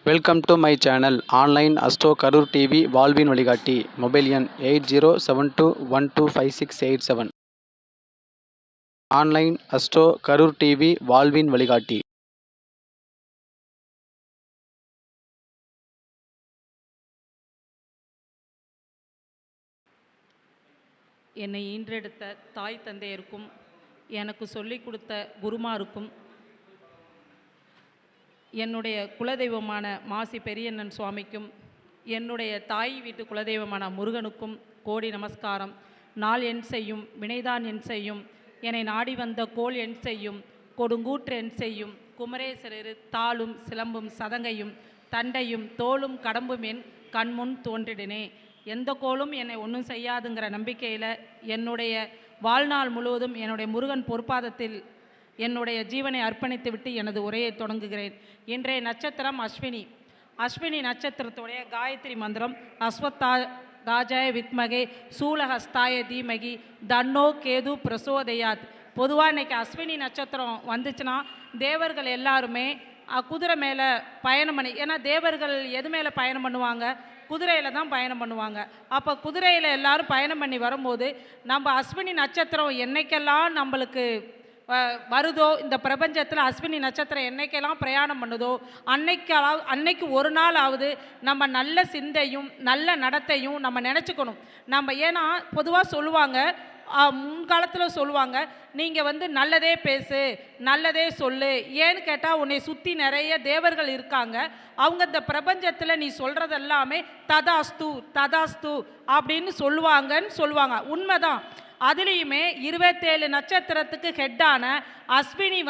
Welcome to my channel online astro Karur TV வாழ்வின் வழிகாட்டி. Mobile எண் 8072125687. ஆன்லைன் அஸ்ட்ரோ கரூர் டிவி வாழ்வின் வழிகாட்டி. என்னை ஈன்றெடுத்த தாய் தந்தையருக்கும் எனக்கு சொல்லிக் கொடுத்த குருமாருக்கும் என்னுடைய குலதெய்வமான மாசி பெரியண்ணன் சுவாமிக்கும் என்னுடைய தாய் வீட்டு குலதெய்வமான முருகனுக்கும் கோடி நமஸ்காரம். நாள் எண் செய்யும் வினைதான் எண் செய்யும் என்னை நாடி வந்த கோள் எண் செய்யும் கொடுங்கூற்று எண் செய்யும் குமரேசரரு தாளும் சிலம்பும் சதங்கையும் தண்டையும் தோளும் கடம்பும் என் கண்முன் தோன்றிடினே. எந்த கோளும் என்னை ஒன்றும் செய்யாதுங்கிற நம்பிக்கையில் என்னுடைய வாழ்நாள் முழுவதும் என்னுடைய முருகன் பொற்பாதத்தில் என்னுடைய ஜீவனை அர்ப்பணித்து விட்டு எனது உரையை தொடங்குகிறேன். இன்றைய நட்சத்திரம் அஸ்வினி. அஸ்வினி நட்சத்திரத்துடைய காயத்ரி மந்திரம் அஸ்வத்தாஜாய வித்மகே சூலஹஸ்தாய தீமகி தன்னோ கேது பிரசோதயாத். பொதுவாக இன்றைக்கி அஸ்வினி நட்சத்திரம் வந்துச்சுன்னா தேவர்கள் எல்லாருமே குதிரை மேலே பயணம் பண்ணி, ஏன்னா தேவர்கள் எது மேலே பயணம் பண்ணுவாங்க? குதிரையில் தான் பயணம் பண்ணுவாங்க. அப்போ குதிரையில் எல்லாரும் பயணம் பண்ணி வரும்போது நம்ம அஸ்வினி நட்சத்திரம் என்னைக்கெல்லாம் நம்மளுக்கு வருதோ, இந்த பிரபஞ்சத்தில் அஸ்வினி நட்சத்திரம் என்னைக்கெல்லாம் பிரயாணம் பண்ணுதோ அன்னைக்கு ஒரு நாள் ஆகுது நம்ம நல்ல சிந்தையும் நல்ல நடத்தையும் நம்ம நினச்சிக்கணும். நம்ம ஏன்னா பொதுவாக சொல்லுவாங்க, முன்காலத்தில் சொல்லுவாங்க, நீங்கள் நல்லதே பேசு நல்லதே சொல்லு. ஏன்னு கேட்டால் உன்னை சுற்றி நிறைய தேவர்கள் இருக்காங்க, அவங்க இந்த பிரபஞ்சத்தில் நீ சொல்கிறது எல்லாமே ததாஸ்து ததாஸ்து அப்படின்னு சொல்லுவாங்க. உண்மைதான். அதுலேயுமே 27 நட்சத்திரத்துக்கு ஹெட்டான அஸ்வினி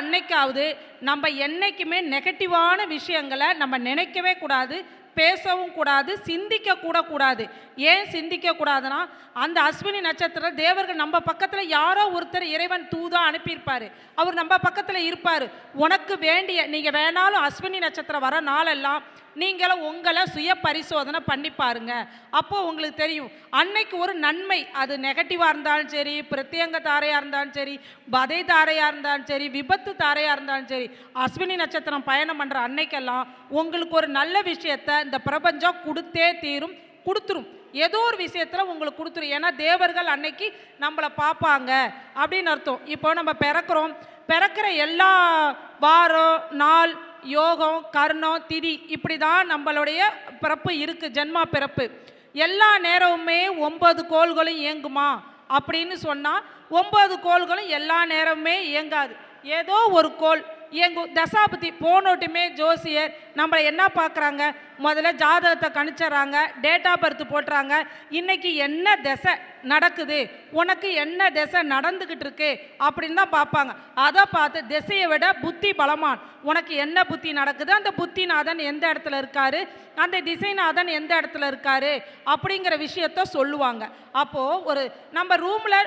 அன்னைக்காவது நம்ம என்றைக்குமே நெகட்டிவான விஷயங்களை நம்ம நினைக்கவே கூடாது, பேசவும் கூடாது, சிந்திக்க கூடாது. ஏன் சிந்திக்க கூடாதுன்னா, அந்த அஸ்வினி நட்சத்திரம் தேவர்கள் நம்ம பக்கத்தில் யாரோ ஒருத்தர் இறைவன் தூதா அனுப்பியிருப்பார், அவர் நம்ம பக்கத்தில் இருப்பார். உனக்கு வேண்டிய நீங்கள் வேணாலும் அஸ்வினி நட்சத்திரம் வர நாளெல்லாம் நீங்களும் உங்களை சுய பரிசோதனை பண்ணி பாருங்க. அப்போது உங்களுக்கு தெரியும் அன்னைக்கு ஒரு நன்மை, அது நெகட்டிவாக இருந்தாலும் சரி, பிரத்யங்க தாரையாக இருந்தாலும் சரி, பதை தாரையாக இருந்தாலும் சரி, விபத்து தாரையாக இருந்தாலும் சரி, அஸ்வினி நட்சத்திரம் பயணம் பண்ணுற அன்னைக்கெல்லாம் உங்களுக்கு ஒரு நல்ல விஷயத்தை இந்த பிரபஞ்சம் கொடுத்துரும். ஏதோ ஒரு விஷயத்தில் உங்களுக்கு கொடுத்துரும். ஏன்னா தேவர்கள் அன்னைக்கு நம்மளை பார்ப்பாங்க அப்படின்னு அர்த்தம். இப்போ நம்ம பிறக்கிற எல்லா வாரம் நாள் யோகம் கர்ணம் திதி இப்படி தான் நம்மளுடைய பிறப்பு இருக்குது, ஜென்மா பிறப்பு. எல்லா நேரமுமே 9 கோள்களும் இயங்குமா அப்படின்னு சொன்னால் 9 கோள்களும் எல்லா நேரமுமே இயங்காது. ஏதோ ஒரு கோள் இயங்கும். தசாபதி போனோட்டுமே ஜோசியர் நம்மளை என்ன பார்க்குறாங்க, முதல்ல ஜாதகத்தை கணிச்சிட்றாங்க, டேட் ஆஃப் பர்த் போட்டுறாங்க, இன்றைக்கி என்ன திசை நடக்குது, உனக்கு என்ன திசை நடந்துக்கிட்டு இருக்கு அப்படின்னு தான் பார்ப்பாங்க. அதை பார்த்து திசையை விட புத்தி பலமான், உனக்கு என்ன புத்தி நடக்குது, அந்த புத்திநாதன் எந்த இடத்துல இருக்காரு, அந்த திசைநாதன் எந்த இடத்துல இருக்காரு அப்படிங்கிற விஷயத்த சொல்லுவாங்க. அப்போது நம்ம ரூமில்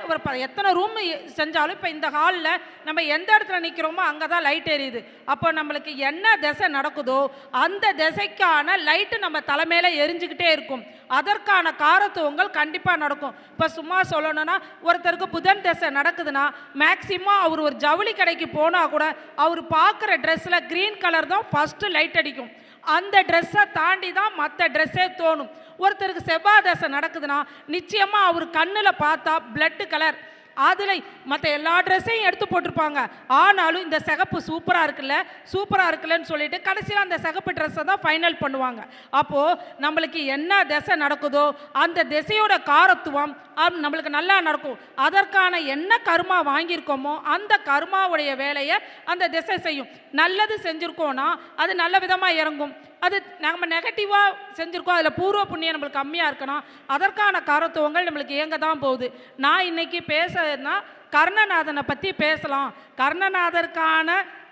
எத்தனை ரூம் செஞ்சாலும் இப்போ இந்த ஹாலில் நம்ம எந்த இடத்துல நிற்கிறோமோ அங்கே தான் லைட் எரியுது. அப்போ நம்மளுக்கு என்ன திசை நடக்குதோ அந்த திசைக்கான லைட்டு நம்ம தலைமையில் எரிஞ்சுக்கிட்டே இருக்கும். அதற்கான காரத்துவங்கள் கண்டிப்பாக நடக்கும். இப்போ சும்மா சொல்லணும்னா, ஒருத்தருக்கு புதன் திசை நடக்குதுன்னா மேக்சிமம் அவர் ஒரு ஜவுளி கடைக்கு போனால் கூட அவர் பார்க்குற ட்ரெஸ்ஸில் க்ரீன் கலர் தான் ஃபஸ்ட்டு லைட் அடிக்கும். அந்த ட்ரெஸ்ஸை தாண்டி தான் மற்ற ட்ரெஸ்ஸே தோணும். ஒருத்தருக்கு செவ்வாய் தசை நடக்குதுன்னா நிச்சயமாக அவர் கண்ணில் பார்த்தா பிளட்டு கலர், அதில் மற்ற எல்லா ட்ரெஸ்ஸையும் எடுத்து போட்டிருப்பாங்க, ஆனாலும் இந்த சிகப்பு சூப்பராக இருக்குல்லன்னு சொல்லிட்டு கடைசியில் அந்த சிகப்பு ட்ரெஸ்ஸை தான் ஃபைனல் பண்ணுவாங்க. அப்போது நம்மளுக்கு என்ன திசை நடக்குதோ அந்த திசையோட காரத்துவம் நம்மளுக்கு நல்லா நடக்கும். அதற்கான என்ன கர்மா வாங்கியிருக்கோமோ அந்த கர்மாவுடைய வேலையை அந்த திசை செய்யும். நல்லது செஞ்சுருக்கோன்னா அது நல்ல விதமாக இறங்கும். அது நம்ம நெகட்டிவாக செஞ்சுருக்கோம், அதில் பூர்வ புண்ணியம் நம்மளுக்கு கம்மியாக இருக்குன்னா அதற்கான காரத்துவங்கள் நம்மளுக்கு இயங்க தான் போகுது. நான் இன்றைக்கி பேசுறதுனா கர்ணநாதனை பற்றி பேசலாம்.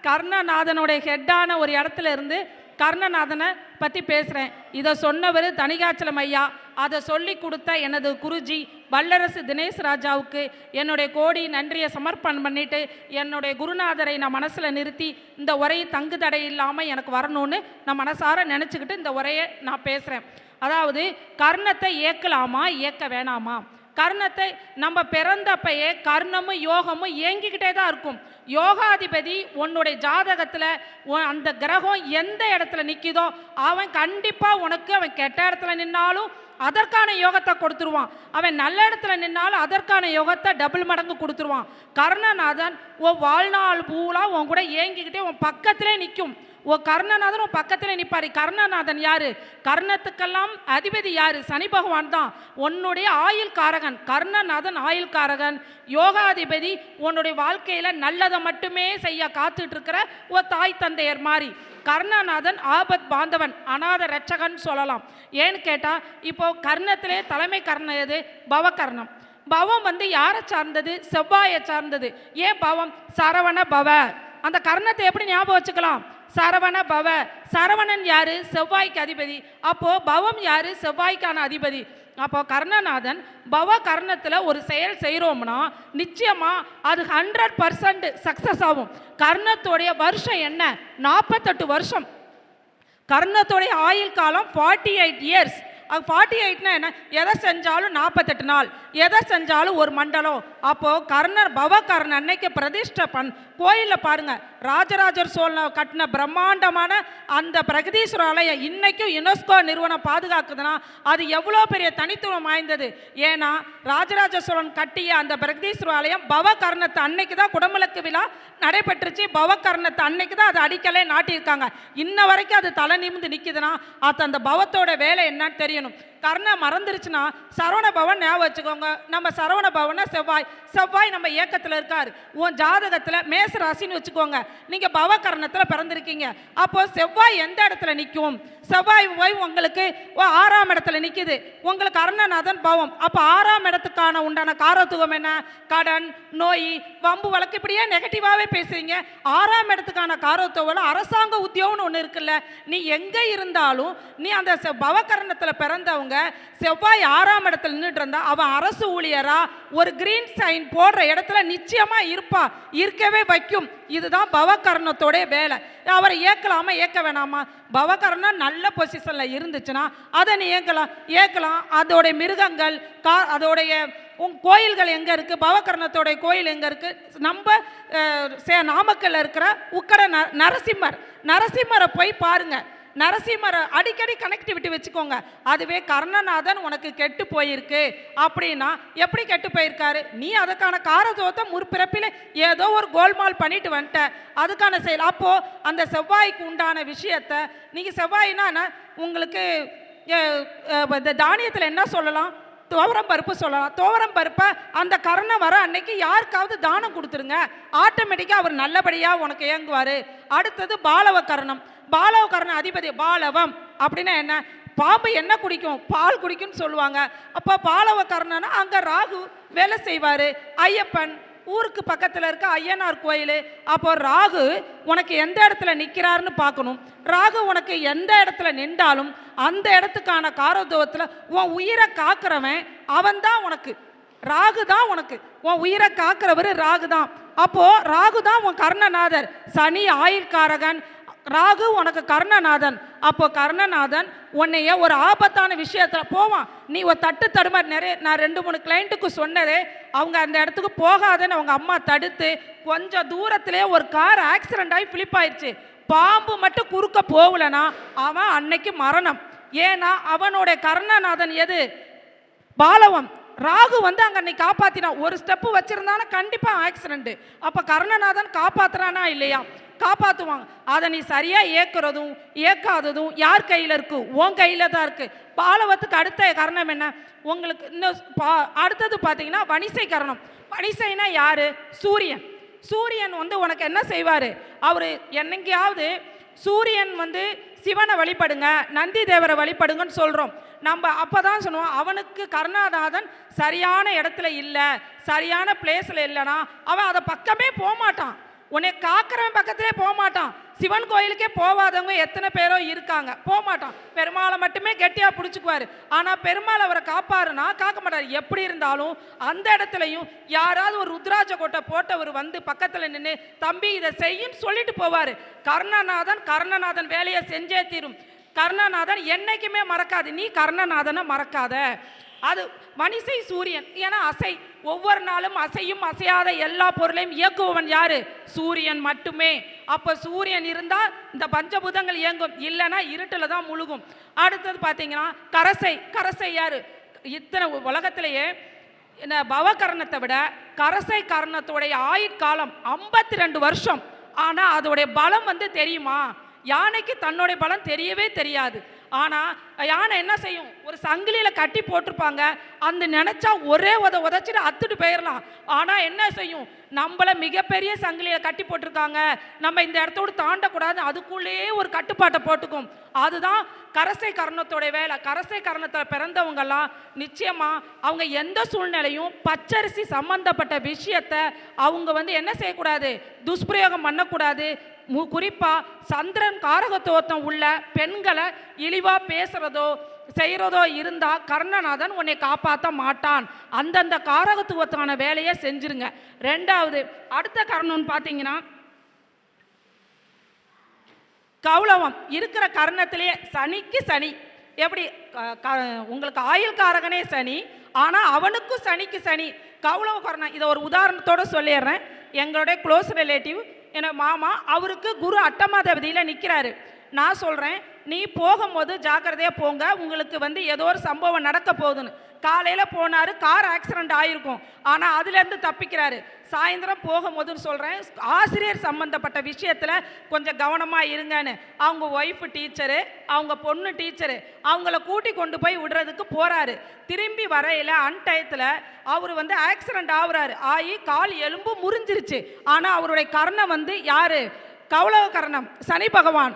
கர்ணநாதனுடைய ஹெட்டான ஒரு இடத்துல இருந்து கர்ணநாதனை பற்றி பேசுகிறேன். இதை சொன்னவர் தணிகாச்சலம் ஐயா, அதை சொல்லி கொடுத்த எனது குருஜி வல்லரசு தினேஷ் ராஜாவுக்கு என்னுடைய கோடி நன்றியை சமர்ப்பணம் பண்ணிவிட்டு என்னுடைய குருநாதரை நான் மனசில் நிறுத்தி இந்த உரையை தங்கு தடை இல்லாமல் எனக்கு வரணும்னு நான் மனசார நினச்சிக்கிட்டு இந்த உரையை நான் பேசுகிறேன். அதாவது கர்ணத்தை இயக்கலாமா இயக்க வேணாமா? கர்ணத்தை நம்ம பிறந்தப்பயே கர்ணமும் யோகமும் இயங்கிக்கிட்டே தான் இருக்கும். யோகாதிபதி உன்னுடைய ஜாதகத்தில் அந்த கிரகம் எந்த இடத்துல நிற்கிதோ அவன் கண்டிப்பாக உனக்கு அவன் கெட்ட இடத்துல நின்னாலும் அதற்கான யோகத்தை கொடுத்துருவான், அவன் நல்ல இடத்துல நின்னாலும் அதற்கான யோகத்தை டபுள் மடங்கு கொடுத்துருவான். கர்ணநாதன் உன் வாழ்நாள் பூலாம் உன் கூட ஏங்கிக்கிட்டே உன் பக்கத்திலே நிற்கும். கர்ணநாதன் உன் பக்கத்தில் நிற்பாரு. கர்ணநாதன் யாரு? கர்ணத்துக்கெல்லாம் அதிபதி யாரு? சனி பகவான் தான். உன்னுடைய ஆயுள் காரகன் கர்ணநாதன், ஆயுள் காரகன், யோகாதிபதி. உன்னுடைய வாழ்க்கையில நல்லதை மட்டுமே செய்ய காத்துட்டு இருக்கிற ஒரு தாய் தந்தையர் மாதிரி. கர்ணநாதன் ஆபத் பாந்தவன், அநாத ரட்சகன் சொல்லலாம். ஏன்னு கேட்டா இப்போ கர்ணத்திலே தலைமை கர்ணம் எது? பவகர்ணம். பவம் யாரை சார்ந்தது? செவ்வாயை சார்ந்தது. ஏன் பவம்? சரவண பவ. அந்த கர்ணத்தை எப்படி ஞாபகம் வச்சுக்கலாம்? சரவண பவ. சரவணன் யாரு? செவ்வாய்க்கு அதிபதி. அப்போ பவம் யாரு? செவ்வாய்க்கான அதிபதி. அப்போ கர்ணநாதன் பவ கர்ணத்தில் ஒரு செயல் செய்கிறோம்னா நிச்சயமா அது 100% சக்சஸ் ஆகும். கர்ணத்தோடைய வருஷம் என்ன? 48 வருஷம். கர்ணத்தோடைய ஆயுள் காலம் 48 இயர்ஸ். 48னா என்ன? எதை செஞ்சாலும் 48 நாள், எதை செஞ்சாலும் ஒரு மண்டலம். அப்போது கர்ணர் பவகர்ணன் அன்னைக்கு பிரதிஷ்டை கோயிலில் பாருங்கள், ராஜராஜர் சோழன் கட்டின பிரம்மாண்டமான அந்த பிரகதீஸ்வரர் ஆலயம் இன்னைக்கும் யுனெஸ்கோ நிறுவனம் பாதுகாக்குதுன்னா அது எவ்வளோ பெரிய தனித்துவம் வாய்ந்தது. ஏன்னா ராஜராஜ சோழன் கட்டிய அந்த பிரகதீஸ்வரர் ஆலயம் பவகர்ணத்தை அன்னைக்கு தான் குடமுழுக்கு விழா நடைபெற்றுச்சு. பவகர்ணத்தை அன்னைக்கு தான் அது அடிக்கலே நாட்டியிருக்காங்க. இன்ன வரைக்கும் அது தலை நிமிந்து நிற்குதுன்னா அது அந்த பவத்தோட வேலை என்னன்னு தெரியணும். கர்ணம் மறந்துருச்சுன்னா சரவண பவன் ஞாபகம் வச்சுக்கோங்க. நம்ம சரவண பவனை செவ்வாய் நம்ம இயக்கத்தில் இருக்கார். உன் ஜாதகத்தில் மேச ராசின்னு வச்சுக்கோங்க. நீங்கள் பவகர்ணத்தில் பிறந்திருக்கீங்க. அப்போ செவ்வாய் எந்த இடத்துல நிற்கும்? செவ்வாய் போய் உங்களுக்கு 6ஆம் இடத்துல நிற்கிது. உங்களுக்கு கர்ணநாதன் பவம். அப்போ 6ஆம் இடத்துக்கான உண்டான காரத்துவம் என்ன? கடன், நோய், வம்பு வழக்கு, இப்படியே நெகட்டிவாகவே பேசுறீங்க. 6ஆம் இடத்துக்கான காரத்துவம் அரசாங்க உத்தியோகம்னு ஒன்று இருக்குல்ல. நீ எங்கே இருந்தாலும் நீ அந்த பவகர்ணத்தில் பிறந்தவங்க செவ்வாய் 6ஆம் இடத்துல நின்றுட்டு இருந்தா அவன் அரசு ஊழியரா ஒரு கிரீன் சைன் போடுற இடத்துல நிச்சயமா இருப்பான், இருக்கவே வைக்கும். இதுதான் பவகர்ணத்தோட வேலை. அவரை ஏற்கலாமா ஏற்க வேணாமா? பவகர்ணம் நல்ல பொசிஷன்ல இருந்துச்சுன்னா அதை நீ ஏற்கலாம். அதோட மிருகங்கள் அதோடைய கோயில்கள் எங்க இருக்கு? பவகர்ணத்தோடைய கோயில் எங்க இருக்கு? நம்ம நாமக்கல்ல இருக்கிற உக்கட நரசிம்மரை போய் பாருங்க. நரசிம்மரை அடிக்கடி கனெக்டிவிட்டி வச்சுக்கோங்க. அதுவே கர்ணநாதன் உனக்கு கெட்டு போயிருக்கு அப்படின்னா எப்படி கெட்டு போயிருக்காரு? நீ அதுக்கான காரத்துவத்தை முற்பிறப்பில் ஏதோ ஒரு கோல்மால் பண்ணிட்டு வந்துட்ட, அதுக்கான செயல். அப்போ அந்த செவ்வாய்க்கு உண்டான விஷயத்த நீங்கள் செவ்வாய்னா உங்களுக்கு இந்த தானியத்தில் என்ன சொல்லலாம்? துவரம் பருப்பு சொல்லலாம். துவரம் பருப்பை அந்த கர்ணம் வர அன்னைக்கு யாருக்காவது தானம் கொடுத்துருங்க, ஆட்டோமேட்டிக்காக அவர் நல்லபடியாக உனக்கு இயங்குவார். அடுத்தது பாலவ கர்ணம். பாலவ கர்ணம் அதிபதி பாலவம் அப்படின்னா என்ன? பாம்பு என்ன குடிக்கும்? பால் குடிக்கும்னு சொல்லுவாங்க. அப்போ பாலவ கர்ணனா அங்கே ராகு வேலை செய்வார். ஐயப்பன் ஊருக்கு பக்கத்தில் இருக்க ஐயனார் கோயில். அப்போ ராகு உனக்கு எந்த இடத்துல நிற்கிறாருன்னு பார்க்கணும். ராகு உனக்கு எந்த இடத்துல நின்றாலும் அந்த இடத்துக்கான காரத்துவத்தில் உன் உயிரை காக்கிறவன் அவன் தான் உனக்கு. ராகு தான் உனக்கு உன் உயிரை காக்கிறவர் ராகு தான். அப்போ ராகு தான் உன் கர்ணநாதர். சனி ஆயுள்காரகன், ராகு உனக்கு கர்ணநாதன். அப்போ கர்ணநாதன் உன்னைய ஒரு ஆபத்தான விஷயத்தில் போவான். நீ ஒரு தடுமாறி நான் 2-3 கிளைண்ட்டுக்கு சொன்னதே அவங்க அந்த இடத்துக்கு போகாதன்னு அவங்க அம்மா தடுத்து கொஞ்சம் தூரத்திலே ஒரு கார் ஆக்சிடென்ட் ஆகி ஃபிளிப் ஆயிடுச்சு. பாம்பு மட்டும் குறுக்க போகலனா அவன் அன்னைக்கு மரணம். ஏன்னா அவனுடைய கர்ணநாதன் எது? பாலவம். ராகு அங்கே அன்னைக்கு காப்பாற்றினான். ஒரு ஸ்டெப்பு வச்சிருந்தானா கண்டிப்பாக ஆக்சிடென்ட். அப்போ கர்ணநாதன் காப்பாற்றுறானா இல்லையா? காப்பாற்றுவாங்க. அதை நீ சரியாக ஏற்கிறதும் ஏற்காததும் யார் கையில் இருக்கு? உன் கையில் தான் இருக்கு. பாலவத்துக்கு அடுத்த கரணம் என்ன? உங்களுக்கு இன்னும் அடுத்தது பார்த்தீங்கன்னா வணிசை கரணம். வணிசைனா யாரு? சூரியன். சூரியன் உனக்கு என்ன செய்வார்? அவர் என்னைக்காவது சூரியன் சிவனை வழிபடுங்க, நந்தி தேவரை வழிபடுங்கன்னு சொல்கிறோம். நம்ம அப்போ தான் சொல்லுவோம் அவனுக்கு கர்ணநாதன் சரியான இடத்துல இல்லை, சரியான பிளேஸில் இல்லைன்னா அவன் அதை பக்கமே போகமாட்டான். உன்னை காக்கிறவன் பக்கத்திலே போக மாட்டான். சிவன் கோயிலுக்கே போகாதவங்க எத்தனை பேரோ இருக்காங்க, போக மாட்டான். பெருமாளை மட்டுமே கெட்டியாக பிடிச்சிக்குவார். ஆனால் பெருமாள் அவரை காப்பாருன்னா காக்க மாட்டார். எப்படி இருந்தாலும் அந்த இடத்துலையும் யாராவது ஒரு ருத்ராஜ கோட்டை போட்டவர் பக்கத்தில் நின்று தம்பி இதை செய்யும் சொல்லிட்டு போவார். கர்ணநாதன் வேலையை செஞ்சே தீரும். கர்ணநாதன் என்னைக்குமே மறக்காது. நீ கர்ணநாதனை மறக்காத. அது மணிசை சூரியன். ஏன்னா ஒவ்வொரு நாளும் அசையும் அசையாத எல்லா பொருளையும் இயக்குபவன் யாரு? சூரியன் மட்டுமே. அப்போ சூரியன் இருந்தால் இந்த பஞ்சபூதங்கள் இயங்கும், இல்லைன்னா இருட்டில் தான் முழுகும். அடுத்தது பார்த்தீங்கன்னா கரசை யாரு? இத்தனை உலகத்திலேயே என்ன பவகரணத்தை விட கரசை கரணத்தோடைய ஆயுட்காலம் 52 வருஷம். ஆனால் அதோடைய பலம் தெரியுமா? யானைக்கு தன்னுடைய பலம் தெரியவே தெரியாது. ஆனால் யானை என்ன செய்யும்? ஒரு சங்கிலியில் கட்டி போட்டிருப்பாங்க, அந்த நினச்சா ஒரே உதச்சிட்டு அத்துட்டு போயிடலாம். ஆனால் என்ன செய்யும்? நம்மளை மிகப்பெரிய சங்கிலியில் கட்டி போட்டிருக்காங்க, நம்ம இந்த இடத்தோடு தாண்டக்கூடாது, அதுக்குள்ளேயே ஒரு கட்டுப்பாட்டை போட்டுக்கும். அதுதான் கரசை கரணத்தோடைய வேலை. கரசை கரணத்தில் பிறந்தவங்கெல்லாம் நிச்சயமாக அவங்க எந்த சூழ்நிலையும் பச்சரிசி சம்பந்தப்பட்ட விஷயத்தை அவங்க என்ன செய்யக்கூடாது? துஷ்பிரயோகம் பண்ணக்கூடாது. குறிப்பாக சந்திரன் காரகத்துவத்தம் உள்ள பெண்களை இழிவாக பேசுகிறதோ செய்கிறதோ இருந்தால் கர்ணநாதன் உன்னை காப்பாற்ற மாட்டான். அந்தந்த காரகத்துவத்தான வேலையை செஞ்சுருங்க. ரெண்டாவது அடுத்த கர்ணம்னு பார்த்தீங்கன்னா கௌளவம். இருக்கிற கர்ணத்திலேயே சனிக்கு சனி. எப்படி உங்களுக்கு ஆயுள் காரகனே சனி, ஆனால் அவனுக்கும் சனிக்கு சனி. கௌளவ கர்ணம். இதை ஒரு உதாரணத்தோடு சொல்லிடுறேன். எங்களுடைய க்ளோஸ் ரிலேட்டிவ் என் மாமா, அவருக்கு குரு அட்டமாதிபதியில் நிற்கிறாரு. நான் சொல்கிறேன், நீ போகும்போது ஜாக்கிரதையாக போங்க, உங்களுக்கு ஏதோ ஒரு சம்பவம் நடக்க போகுதுன்னு. காலையில் போனார், கார் ஆக்சிடெண்ட் ஆகிருக்கும், ஆனால் அதுலேருந்து தப்பிக்கிறாரு. சாயந்தரம் போகும்போதுன்னு சொல்கிறேன், ஆசிரியர் சம்மந்தப்பட்ட விஷயத்தில் கொஞ்சம் கவனமாக இருங்கன்னு. அவங்க ஒய்ஃபு டீச்சரு, அவங்க பொண்ணு டீச்சரு, அவங்கள கூட்டி கொண்டு போய் விடுறதுக்கு போகிறாரு. திரும்பி வரையில் அன்டயத்தில் அவர் ஆக்சிடெண்ட் ஆகுறாரு. ஆகி கால் எலும்பு முறிஞ்சிருச்சு. ஆனால் அவருடைய கர்ணம் யார்? கௌளவ கர்ணம், சனி பகவான்.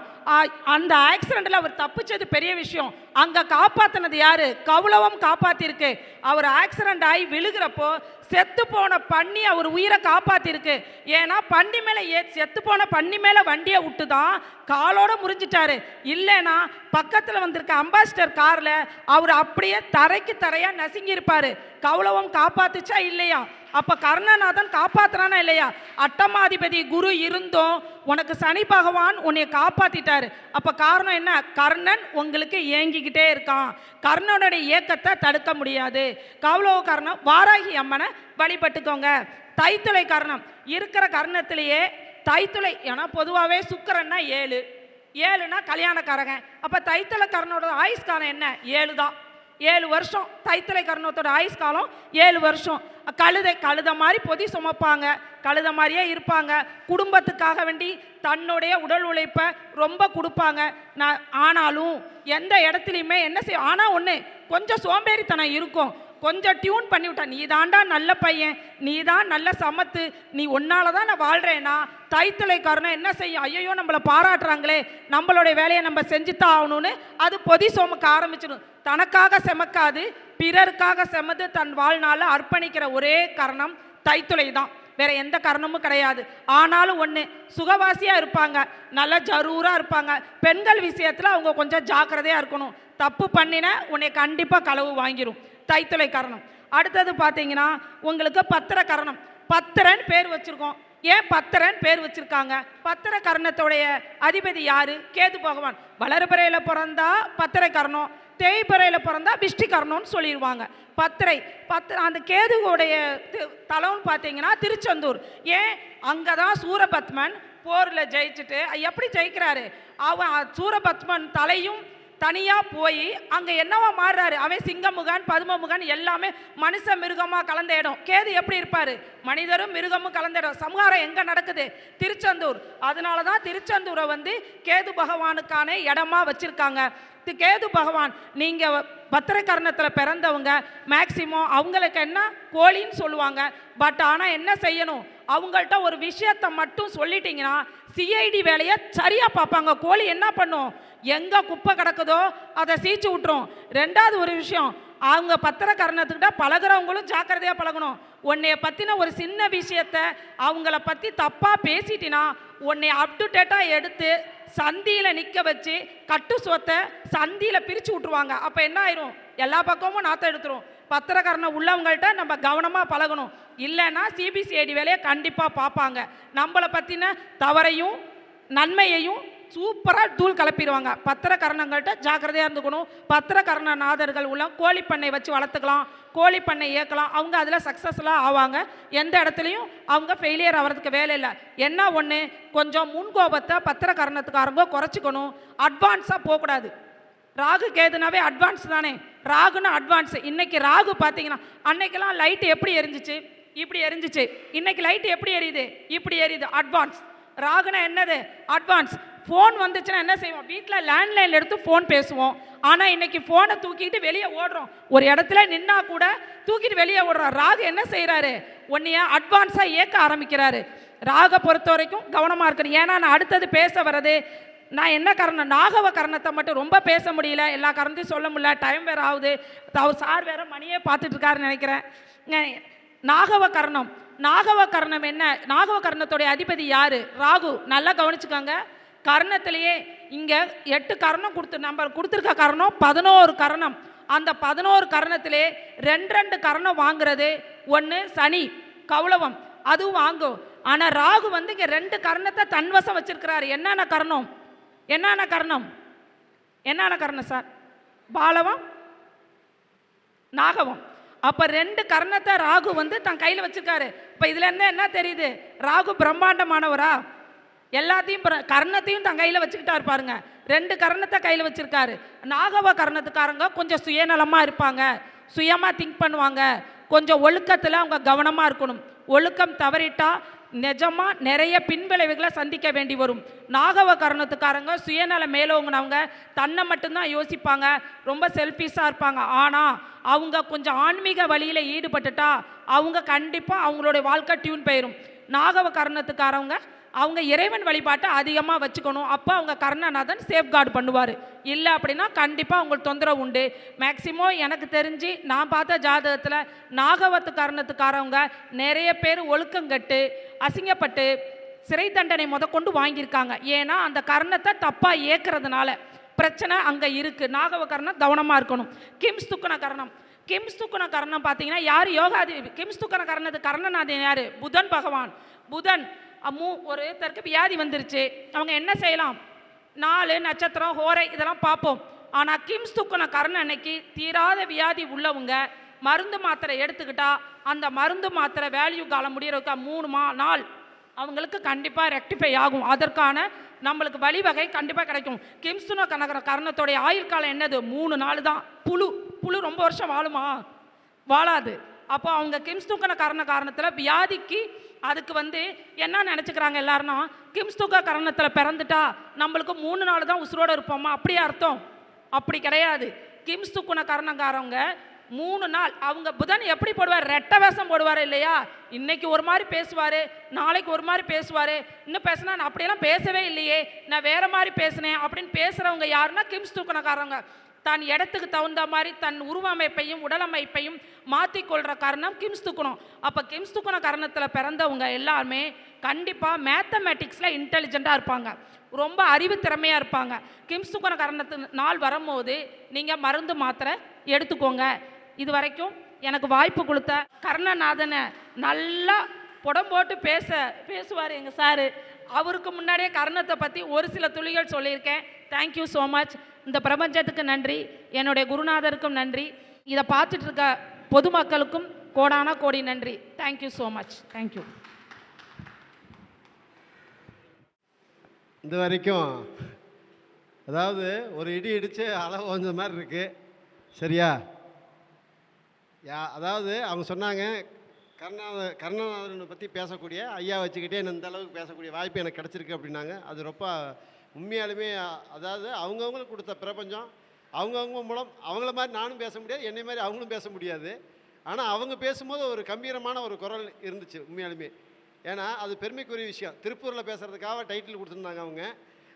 அந்த ஆக்சிடெண்ட்டில் அவர் தப்பிச்சது பெரிய விஷயம். அங்கே காப்பாற்றினது யாரு? கௌளவம் காப்பாற்றிருக்கு. அவர் ஆக்சிடெண்ட் ஆகி விழுகிறப்போ செத்து போன பன்னி அவர் உயிரை காப்பாற்றிருக்கு. ஏன்னா பன்னி மேலே செத்து போன பன்னி மேலே வண்டியை விட்டு தான் காலோடு முறிஞ்சிட்டாரு. இல்லைன்னா பக்கத்தில் வந்திருக்க அம்பாசிடர் காரில் அவர் அப்படியே தரைக்கு தரையாக நசுங்கியிருப்பார். கௌளவம் காப்பாத்துச்சா இல்லையா? அப்போ கர்ணநாதன் காப்பாற்றுறானா இல்லையா? அட்டமாதிபதி குரு இருந்தும் உனக்கு சனி பகவான் உன்னை காப்பாற்றிட்டாரு. அப்போ காரணம் என்ன? கர்ணன் உங்களுக்கு ஏங்கிக்கிட்டே இருக்கான். கர்ணனுடைய இயக்கத்தை தடுக்க முடியாது. கௌளவ கர்ணம். வாராகி அம்மனை வழிபட்டுக்கோங்க. தைத்துளை கர்ணம். இருக்கிற கர்ணத்திலேயே தைத்துளை. ஏன்னா பொதுவாகவே சுக்கிரன்னா 7னா கல்யாணக்காரங்க. அப்போ தைத்துளை கர்ணனோட ஆயுஷ்காலம் என்ன? 7 தான். 7 வருஷம். தைத்துளை கர்ணத்தோட ஆயுஷ் காலம் 7 வருஷம். கழுதை மாதிரி பொதி சுமப்பாங்க, கழுதை மாதிரியே இருப்பாங்க. குடும்பத்துக்காக வேண்டி தன்னுடைய உடல் உழைப்பை ரொம்ப கொடுப்பாங்க. ஆனாலும் எந்த இடத்துலையுமே என்ன செய்யும்? ஆனால் ஒன்று, கொஞ்சம் சோம்பேறித்தனம் இருக்கும். கொஞ்சம் டியூன் பண்ணி விட்டா, நீ தாண்டா நல்ல பையன், நீ தான் நல்ல சமத்து, நீ ஒன்னால தான் நான் வாழ்கிறேன்னா தைத்துளை காரணம் என்ன செய்யும்? ஐயோ நம்மளை பாராட்டுறாங்களே, நம்மளுடைய வேலையை நம்ம செஞ்சுத்தான் ஆகணும்னு அது பொதி சுமக்க ஆரம்பிச்சிடும். தனக்காக செமக்காது, பிறருக்காக செமது தன் வாழ்நாள அர்ப்பணிக்கிற ஒரே காரணம் தைத்துளை தான். வேற எந்த காரணமும் கிடையாது. ஆனாலும் ஒன்று, சுகவாசியாக இருப்பாங்க, நல்லா ஜரூராக இருப்பாங்க. பெண்கள் விஷயத்தில் அவங்க கொஞ்சம் ஜாக்கிரதையாக இருக்கணும். தப்பு பண்ணின உன்னை கண்டிப்பாக களவு வாங்கிடும் தைத்துளை கரணம். அடுத்தது பார்த்தீங்கன்னா உங்களுக்கு பத்திர கரணம். பத்திரன் பேர் வச்சுருக்கோம். ஏன் பத்திரன் பேர் வச்சுருக்காங்க? பத்திர கரணத்தோடைய அதிபதி யார்? கேது பகவான். வளர்பிறையில் பிறந்தா பத்திரை கரணம், தேய்பிறையில் பிறந்தா விஷ்டி கரணம்னு சொல்லிடுவாங்க. அந்த கேதுவோடைய தலம்னு பார்த்தீங்கன்னா திருச்செந்தூர். ஏன்? அங்கே தான் சூரபத்மன் போரில் ஜெயிச்சுட்டு எப்படி ஜெயிக்கிறாரு? அவன் சூரபத்மன் தலையும் தனியாக போய் அங்கே என்னவா மாறுறாரு? அவன் சிங்கமுகன், பதுமமுகன், எல்லாமே மனுஷ மிருகமாக கலந்த இடம். கேது எப்படி இருப்பார்? மனிதரும் மிருகமும் கலந்த இடம். சம்ஹாரம் எங்கே நடக்குது? திருச்செந்தூர். அதனால தான் திருச்செந்தூரை கேது பகவானுக்கான இடமா வச்சுருக்காங்க. கேது பகவான், நீங்கள் பத்திர கரணத்தில் பிறந்தவங்க மேக்சிமம் அவங்களுக்கு என்ன கோழின்னு சொல்லுவாங்க. பட் ஆனால் என்ன செய்யணும்? அவங்கள்ட்ட ஒரு விஷயத்தை மட்டும் சொல்லிட்டீங்கன்னா சிஐடி வேலையை சரியாக பார்ப்பாங்க. கோழி என்ன பண்ணும்? எங்கே குப்பை கிடக்குதோ அதை சீச்சு விட்டுரும். ரெண்டாவது ஒரு விஷயம், அவங்க பத்திர கரணத்துக்கிட்ட பழகிறவங்களும் ஜாக்கிரதையாக பழகணும். உன்னைய பற்றின ஒரு சின்ன விஷயத்தை அவங்கள பற்றி தப்பாக பேசிட்டினா உன்னை அப்டுடேட்டாக எடுத்து சந்தியில் நிற்க வச்சு கட்டு சொத்தை சந்தியில் பிரித்து விட்ருவாங்க. அப்போ என்ன ஆயிரும்? எல்லா பக்கமும் நாற்றம் எடுத்துரும். பத்திரக்காரனை உள்ளவங்கள்ட்ட நம்ம கவனமாக பழகணும். இல்லைன்னா சிபிசிஐடி வேலையை கண்டிப்பாக பார்ப்பாங்க. நம்மளை பற்றின தவறையும் நன்மையையும் சூப்பராக தூள் கிளப்பிடுவாங்க. பத்திர கரணங்கள்கிட்ட ஜாக்கிரதையாக இருந்துக்கணும். பத்திர கரணநாதர்கள் உள்ள கோழிப்பண்ணை வச்சு வளர்த்துக்கலாம், கோழிப்பண்ணை இயக்கலாம். அவங்க அதில் சக்ஸஸ்ஃபுல்லாக ஆவாங்க. எந்த இடத்துலையும் அவங்க ஃபெயிலியர் ஆகிறதுக்கு வேலை இல்லை. என்ன ஒன்று, கொஞ்சம் முன்கோபத்தை பத்திர கரணத்துக்காரங்க குறைச்சிக்கணும். அட்வான்ஸாக போகக்கூடாது. ராகு கேதுனாவே அட்வான்ஸ் தானே, ராகுன்னு அட்வான்ஸ். இன்னைக்கு ராகு பார்த்தீங்கன்னா, அன்னைக்கெல்லாம் லைட்டு எப்படி எரிஞ்சிச்சு, இப்படி எரிஞ்சிச்சு. இன்னைக்கு லைட்டு எப்படி எரியுது, இப்படி எரியுது. அட்வான்ஸ். ராகுனா என்னது, அட்வான்ஸ். ஃபோன் வந்துச்சுன்னா என்ன செய்வோம், வீட்டில் லேண்ட்லைனில் எடுத்து ஃபோன் பேசுவோம். ஆனால் இன்னைக்கு ஃபோனை தூக்கிட்டு வெளியே ஓடுறோம். ஒரு இடத்துல நின்னா கூட தூக்கிட்டு வெளியே ஓடுறோம். ராகு என்ன செய்கிறாரு, ஒன்றைய அட்வான்ஸாக இயக்க ஆரம்பிக்கிறாரு. ராகை பொறுத்த வரைக்கும் கவனமாக இருக்கணும். ஏன்னா நான் அடுத்தது பேச வர்றது, நான் என்ன கரணம், நாகவ கரணத்தை மட்டும் ரொம்ப பேச முடியல, எல்லா கரணத்தையும் சொல்ல முடியல, டைம் வேறு ஆகுது. அவர் சார் வேறு மணியே பார்த்துட்டு இருக்காருன்னு நினைக்கிறேன். நாகவ கரணம், நாகவ கரணம் என்ன, நாகவ கரணத்துடைய அதிபதி யார், ராகு. நல்லா கவனிச்சுக்கோங்க. கர்ணத்திலேயே இங்கே 8 கரணம் நம்ம கொடுத்துருக்க கரணம் 11 கரணம். அந்த 11 கரணத்திலே 2 கரணம் வாங்குறது. ஒன்று சனி கௌளவம், அதுவும் வாங்கும். ஆனால் ராகு வந்து இங்கே 2 கரணத்தை தன்வசம் வச்சிருக்கிறாரு. என்னென்ன கரணம், என்னென்ன கரணம், என்னென்ன கரணம் சார், பாலவம் நாகவம். அப்போ 2 கர்ணத்தை ராகு வந்து தன் கையில் வச்சிருக்காரு. இப்போ இதுல இருந்து என்ன தெரியுது, ராகு பிரம்மாண்டமானவரா, எல்லாத்தையும் கர்ணத்தையும் தன் கையில் வச்சுக்கிட்டா இருப்பாருங்க. 2 கர்ணத்தை கையில் வச்சிருக்காரு. நாகவ கர்ணத்துக்காரங்க கொஞ்சம் சுயநலமாக இருப்பாங்க, சுயமாக திங்க் பண்ணுவாங்க, கொஞ்சம் ஒழுக்கத்தில் அவங்க கவனமாக இருக்கணும். ஒழுக்கம் தவறிட்டா நிஜமாக நிறைய பின்விளைவுகளை சந்திக்க வேண்டி வரும். நாகவ கரணத்துக்காரங்க சுயநல மேலோங்கினவங்க, தன்னை மட்டும்தான் யோசிப்பாங்க, ரொம்ப செல்ஃபிஷாக இருப்பாங்க. ஆனால் அவங்க கொஞ்சம் ஆன்மீக வழியில் ஈடுபட்டுட்டா அவங்க கண்டிப்பாக அவங்களுடைய வாழ்க்கை டியூன் போயிடும். நாகவ கரணத்துக்காரவங்க அவங்க இறைவன் வழிபாட்டை அதிகமாக வச்சுக்கணும். அப்போ அவங்க கர்ணநாதன் சேஃப்கார்டு பண்ணுவார். இல்லை அப்படின்னா கண்டிப்பாக அவங்களுக்கு தொந்தரவு உண்டு. மேக்சிமம் எனக்கு தெரிஞ்சு நான் பார்த்த ஜாதகத்தில் நாகவத்து கர்ணத்துக்காரவங்க நிறைய பேர் ஒழுக்கங்கட்டு அசிங்கப்பட்டு சிறை தண்டனை கொண்டு வாங்கியிருக்காங்க. ஏன்னா அந்த கர்ணத்தை தப்பாக இயக்கிறதுனால பிரச்சனை அங்கே இருக்குது. நாகவ கர்ணம் கவனமாக இருக்கணும். கிம்ஸ்துக்கன கர்ணம், கிம்ஸ்துக்கன கர்ணம் பார்த்தீங்கன்னா யார், யோகாதி. கிம்ஸ்துக்கன கர்ணத்துக்கு கர்ணநாதன் யார், புதன் பகவான். புதன் ஒருத்தருக்கு வியாதி வந்துருச்சு, அவங்க என்ன செய்யலாம், 4 நட்சத்திரம் ஹோரை இதெல்லாம் பார்ப்போம். ஆனால் கிம்ஸ்துக்கன கர்ண அன்னைக்கு தீராத வியாதி உள்ளவங்க மருந்து மாத்திரை எடுத்துக்கிட்டா அந்த மருந்து மாத்திரை வேல்யூ காலம் முடியறதுக்கா 3 நாள் அவங்களுக்கு கண்டிப்பாக ரெக்டிஃபை ஆகும். அதற்கான நம்மளுக்கு வழிவகை கண்டிப்பாக கிடைக்கும். கிம்ஸ்துன கனகர கர்ணத்தோடைய ஆயுள் காலம் என்னது, 3 நாள் தான். புழு ரொம்ப வருஷம் வாழுமா, வாழாது. அப்போ அவங்க கிம்ஸ்துக்கன காரணத்தில் வியாதிக்கு அதுக்கு வந்து என்ன நினச்சிக்கிறாங்க எல்லாருன்னா, கிம்ஸ்துக்க கரணத்தில் பிறந்துட்டா நம்மளுக்கு 3 நாள் தான் உசுரோடு இருப்போமா, அப்படியே அர்த்தம். அப்படி கிடையாது. கிம்ஸ்துக்குன கரணங்காரவங்க 3 நாள். அவங்க புதன் எப்படி போடுவார், ரெட்டை வேஷம் போடுவார் இல்லையா, இன்னைக்கு ஒரு மாதிரி பேசுவார், நாளைக்கு ஒரு மாதிரி பேசுவார். இன்னும் பேசுனா நான் அப்படியெல்லாம் பேசவே இல்லையே, நான் வேறு மாதிரி பேசினேன் அப்படின்னு பேசுகிறவங்க யாருன்னா கிம்ஸ்துக்கனக்காரவங்க. தன் இடத்துக்கு தகுந்த மாதிரி தன் உருவமைப்பையும் உடலமைப்பையும் மாற்றிக்கொள்கிற காரணம் கிம்ஸ்துக்கணும். அப்போ கிம்ஸ்துக்கன காரணத்தில் பிறந்தவங்க எல்லாருமே கண்டிப்பாக மேத்தமேட்டிக்ஸில் இன்டெலிஜெண்ட்டாக இருப்பாங்க, ரொம்ப அறிவு திறமையாக இருப்பாங்க. கிம்ஸ்துக்கன காரணத்து நாள் வரும்போது நீங்கள் மருந்து மாத்திரை எடுத்துக்கோங்க. இது வரைக்கும் எனக்கு வாய்ப்பு கொடுத்த கர்ணநாதனை நல்லா புடம் போட்டு பேசுவார் எங்கள் சாரு. அவருக்கு முன்னாடியே கர்ணத்தை பற்றி ஒரு சில துளிகள் சொல்லியிருக்கேன். Thank you so much. இந்த பிரபஞ்சத்துக்கு நன்றி, என்னுடைய குருநாதருக்கும் நன்றி, இதை பார்த்துட்டு இருக்க பொதுமக்களுக்கும் கோடான கோடி நன்றி. Thank you so much. தேங்க்யூ. இந்த வரைக்கும் அதாவது ஒரு இடி இடித்து அளவு வந்த மாதிரி இருக்குது, சரியா? அதாவது அவங்க சொன்னாங்க கர்ணநாதனை பற்றி பேசக்கூடிய ஐயா வச்சுக்கிட்டே இந்த அளவுக்கு பேசக்கூடிய வாய்ப்பு எனக்கு கிடச்சிருக்கு அப்படின்னாங்க. அது ரொம்ப உண்மையாலுமே, அதாவது அவங்கவுங்களுக்கு கொடுத்த பிரபஞ்சம் அவங்கவுங்க மூலம் அவங்கள மாதிரி நானும் பேச முடியாது, என்னை மாதிரி அவங்களும் பேச முடியாது. ஆனால் அவங்க பேசும்போது ஒரு கம்பீரமான ஒரு குரல் இருந்துச்சு உண்மையாலுமே. ஏன்னா அது பெருமைக்குரிய விஷயம். திருப்பூரில் பேசுகிறதுக்காக டைட்டில் கொடுத்துருந்தாங்க அவங்க.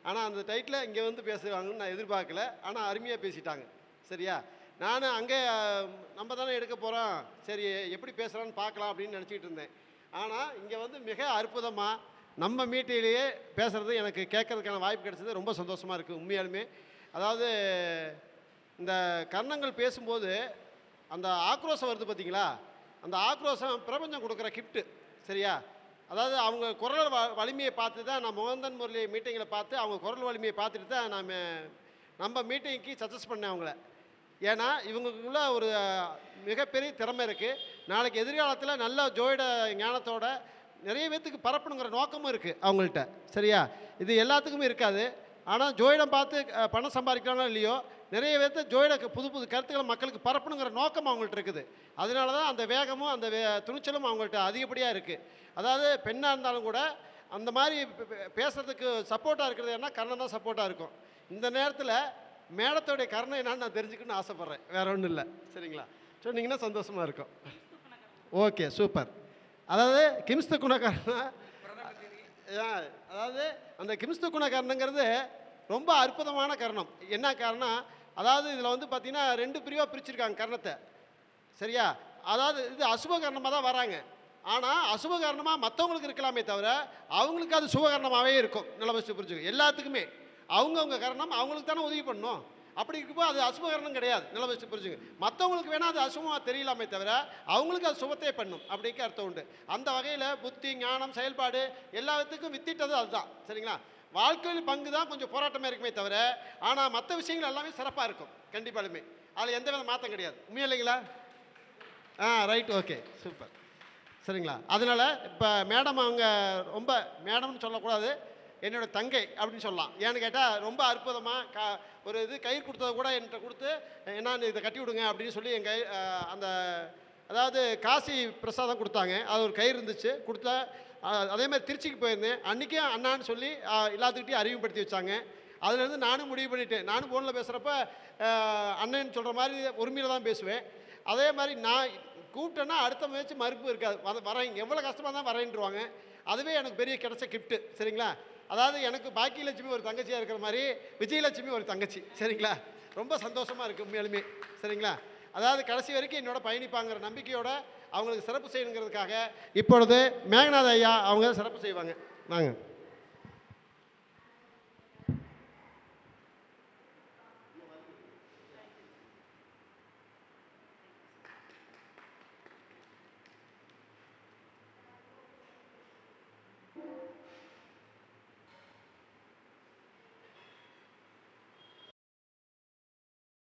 ஆனால் அந்த டைட்டில் இங்கே வந்து பேசுவாங்கன்னு நான் எதிர்பார்க்கல. ஆனால் அருமையாக பேசிட்டாங்க, சரியா? நான் அங்கே நம்ம தானே எடுக்க போகிறோம், சரி எப்படி பேசுகிறான்னு பார்க்கலாம் அப்படின்னு நினச்சிக்கிட்டு இருந்தேன். ஆனால் இங்கே வந்து மிக அற்புதமாக நம்ம மீட்டிலேயே பேசுகிறது எனக்கு கேட்கறதுக்கான வாய்ப்பு கிடைச்சது ரொம்ப சந்தோஷமாக இருக்குது உண்மையாலுமே. அதாவது இந்த கர்ணங்கள் பேசும்போது அந்த ஆக்ரோஷம் வருது பார்த்தீங்களா, அந்த ஆக்ரோஷம் பிரபஞ்சம் கொடுக்குற கிஃப்ட்டு, சரியா? அதாவது அவங்க குரல் வலிமையை பார்த்து தான் நான் மோகன்தான் முரளி மீட்டிங்கில் பார்த்து அவங்க குரல் வலிமையை பார்த்துட்டு தான் நம்ம மீட்டிங்க்கு சஜஸ்ட் பண்ணேன் அவங்கள. ஏன்னா இவங்களுக்குள்ள ஒரு மிகப்பெரிய திறமை இருக்குது. நாளைக்கு எதிர்காலத்தில் நல்ல ஜோதிட ஞானத்தோட நிறைய பேர்த்துக்கு பரப்பணுங்கிற நோக்கமும் இருக்குது அவங்கள்ட்ட. சரியா? இது எல்லாத்துக்குமே இருக்காது. ஆனால் ஜோதிடம் பார்த்து பணம் சம்பாதிக்கிறாங்களோ இல்லையோ, நிறைய பேர்த்து ஜோதிட புது புது கருத்துக்களை மக்களுக்கு பரப்பணுங்கிற நோக்கம் அவங்கள்ட்ட இருக்குது. அதனால தான் அந்த வேகமும் அந்த துணிச்சலும் அவங்கள்ட்ட அதிகப்படியாக இருக்குது. அதாவது பெண்ணாக இருந்தாலும் கூட அந்த மாதிரி பேசுகிறதுக்கு சப்போர்ட்டாக இருக்கிறது ஏன்னா கர்ணம் தான் சப்போர்ட்டாக இருக்கும். இந்த நேரத்தில் மேடத்தோடைய கர்ணம் என்னன்னு நான் தெரிஞ்சுக்கணும்னு ஆசைப்பட்றேன். வேற ஒன்றும் இல்லை. சரிங்களா? சொன்னீங்கன்னா சந்தோஷமாக இருக்கும். Okay, super. அதாவது கிம்ஸ்து குணகர்ணம், அதாவது அந்த கிம்ஸ்து குணகர்ணங்கிறது ரொம்ப அற்புதமான கர்ணம். என்ன காரணம்? அதாவது இதில் வந்து பார்த்தீங்கன்னா 2 பிரிவாக பிரிச்சிருக்காங்க கர்ணத்தை. சரியா? அதாவது இது அசுப கர்ணமாக தான் வராங்க. ஆனால் அசுப கர்ணமாக மற்றவங்களுக்கு இருக்கலாமே தவிர அவங்களுக்கு அது சுபகர்ணமாகவே இருக்கும். நல்ல ஃபஸ்ட்டு புரிஞ்சுக்க. எல்லாத்துக்குமே அவங்கவுங்க கர்ணம் அவங்களுக்கு தானே உதவி பண்ணணும். அப்படி இருக்கப்போ அது அசுபகரணம் கிடையாது. நல்ல ஃபஸ்ட்டு புரிஞ்சுங்க. மற்றவங்களுக்கு வேணால் அது அசுபமாக தெரியலாமே தவிர அவங்களுக்கு அது சுபத்தையே பண்ணும் அப்படிங்கிற அர்த்தம் உண்டு. அந்த வகையில் புத்தி, ஞானம், செயல்பாடு எல்லாத்துக்கும் வித்திட்டது அதுதான். சரிங்களா? வாழ்க்கையில் பங்கு தான் கொஞ்சம் போராட்டமாக இருக்குமே தவிர ஆனால் மற்ற விஷயங்கள் எல்லாமே சிறப்பாக இருக்கும். கண்டிப்பாலுமே அதில் எந்த வித மாற்றம் கிடையாது. உண்மையா இல்லைங்களா? Right, okay, super. சரிங்களா? அதனால் இப்போ மேடம் அவங்க ரொம்ப மேடம்னு சொல்லக்கூடாது, என்னோட தங்கை அப்படின்னு சொல்லலாம். ஏன்னு கேட்டால் ரொம்ப அற்புதமாக ஒரு இது கயிறு கொடுத்ததை கூட என்கிட்ட கொடுத்து நான் இதை கட்டி விடுங்க அப்படின்னு சொல்லி என் அந்த அதாவது காசி பிரசாதம் கொடுத்தாங்க. அது ஒரு கயிறு இருந்துச்சு கொடுத்தா. அதே மாதிரி திருச்சிக்கு போயிருந்தேன். அன்றைக்கும் அண்ணான்னு சொல்லி எல்லாத்துக்கிட்டையும் அறிமுகப்படுத்தி வச்சாங்க. அதுலேருந்து நானும் முடிவு பண்ணிட்டேன். நானும் ஃபோனில் பேசுகிறப்ப அண்ணன் சொல்கிற மாதிரி உரிமையில் தான் பேசுவேன். அதே மாதிரி நான் கூப்பிட்டேன்னா அடுத்த முயற்சி மறுப்பு இருக்காது. வரேன் எவ்வளோ கஷ்டமாக தான் வரேன்ருவாங்க. அதுவே எனக்கு பெரிய கிடைச்ச கிஃப்ட்டு. சரிங்களா? அதாவது எனக்கு பாக்கியலட்சுமி ஒரு தங்கச்சியாக இருக்கிற மாதிரி விஜயலட்சுமி ஒரு தங்கச்சி. சரிங்களா? ரொம்ப சந்தோஷமாக இருக்குது உண்மையாலுமே. சரிங்களா? அதாவது கடைசி வரைக்கும் என்னோட பயணிப்பாங்கிற நம்பிக்கையோட அவங்களுக்கு சிறப்பு செய்யணுங்கிறதுக்காக இப்பொழுது மேகநாத ஐயா அவங்க சிறப்பு செய்வாங்க. வாங்க.